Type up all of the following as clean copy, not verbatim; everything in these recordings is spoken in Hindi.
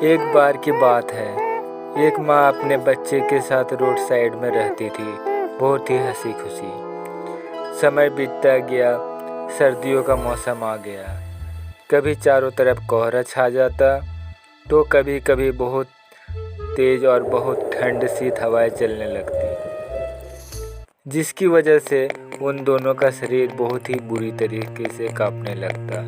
एक बार की बात है, एक माँ अपने बच्चे के साथ रोड साइड में रहती थी, बहुत ही हंसी खुशी। समय बीतता गया, सर्दियों का मौसम आ गया। कभी चारों तरफ कोहरा छा जाता, तो कभी कभी बहुत तेज़ और बहुत ठंड सी हवाएं चलने लगती, जिसकी वजह से उन दोनों का शरीर बहुत ही बुरी तरीके से कांपने लगता।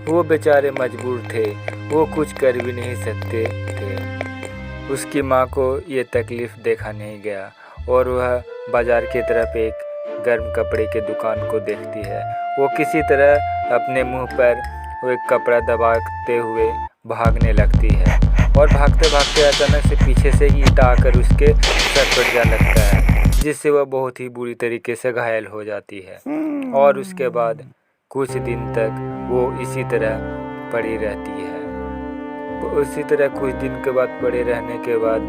वो बेचारे मजबूर थे, वो कुछ कर भी नहीं सकते थे। उसकी माँ को ये तकलीफ़ देखा नहीं गया और वह बाज़ार की तरफ एक गर्म कपड़े की दुकान को देखती है। वो किसी तरह अपने मुंह पर वो एक कपड़ा दबाते हुए भागने लगती है और भागते भागते अचानक से पीछे से ईंट आकर उसके सर पर जा लगता है, जिससे वह बहुत ही बुरी तरीके से घायल हो जाती है। और उसके बाद कुछ दिन तक वो इसी तरह पड़ी रहती है। उसी तरह कुछ दिन के बाद पड़े रहने के बाद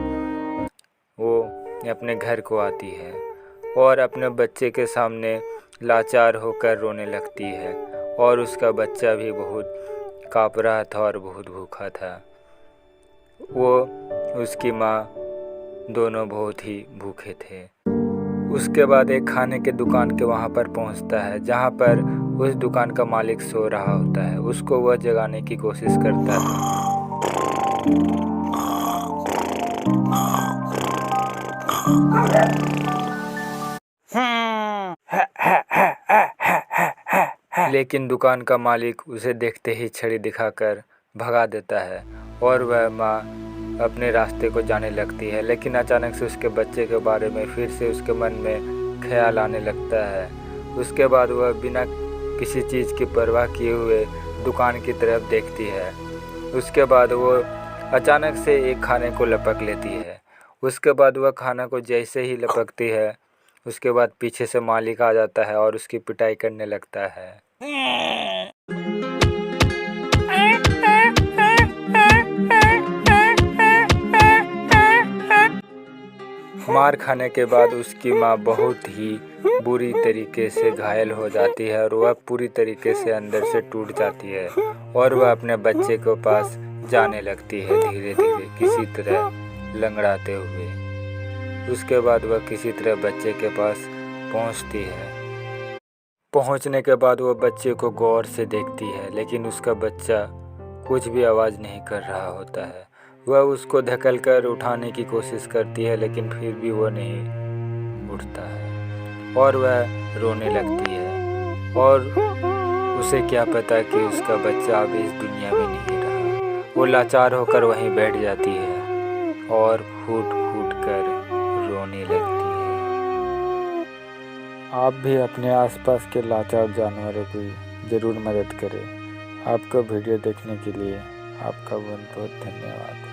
वो अपने घर को आती है और अपने बच्चे के सामने लाचार होकर रोने लगती है। और उसका बच्चा भी बहुत काँप रहा था और बहुत भूखा था। वो उसकी माँ दोनों बहुत ही भूखे थे। उसके बाद एक खाने के दुकान के वहाँ पर पहुँचता है, जहाँ पर उस दुकान का मालिक सो रहा होता है। उसको वह जगाने की कोशिश करता है। लेकिन दुकान का मालिक उसे देखते ही छड़ी दिखाकर भगा देता है और वह माँ अपने रास्ते को जाने लगती है। लेकिन अचानक से उसके बच्चे के बारे में फिर से उसके मन में ख्याल आने लगता है। उसके बाद वह बिना किसी चीज़ की परवाह किए हुए दुकान की तरफ देखती है। उसके बाद वो अचानक से एक खाने को लपक लेती है। उसके बाद वह खाना को जैसे ही लपकती है, उसके बाद पीछे से मालिक आ जाता है और उसकी पिटाई करने लगता है। मार खाने के बाद उसकी माँ बहुत ही बुरी तरीके से घायल हो जाती है और वह पूरी तरीके से अंदर से टूट जाती है और वह अपने बच्चे के पास जाने लगती है, धीरे धीरे किसी तरह लंगड़ाते हुए। उसके बाद वह किसी तरह बच्चे के पास पहुंचती है। पहुंचने के बाद वह बच्चे को गौर से देखती है, लेकिन उसका बच्चा कुछ भी आवाज़ नहीं कर रहा होता है। वह उसको धकेलकर उठाने की कोशिश करती है, लेकिन फिर भी वो नहीं उठता है और वह रोने लगती है। और उसे क्या पता कि उसका बच्चा अभी इस दुनिया में नहीं रहा। वो लाचार होकर वहीं बैठ जाती है और फूट फूट कर रोने लगती है। आप भी अपने आसपास के लाचार जानवरों की ज़रूर मदद करें। आपका वीडियो देखने के लिए आपका बहुत बहुत धन्यवाद।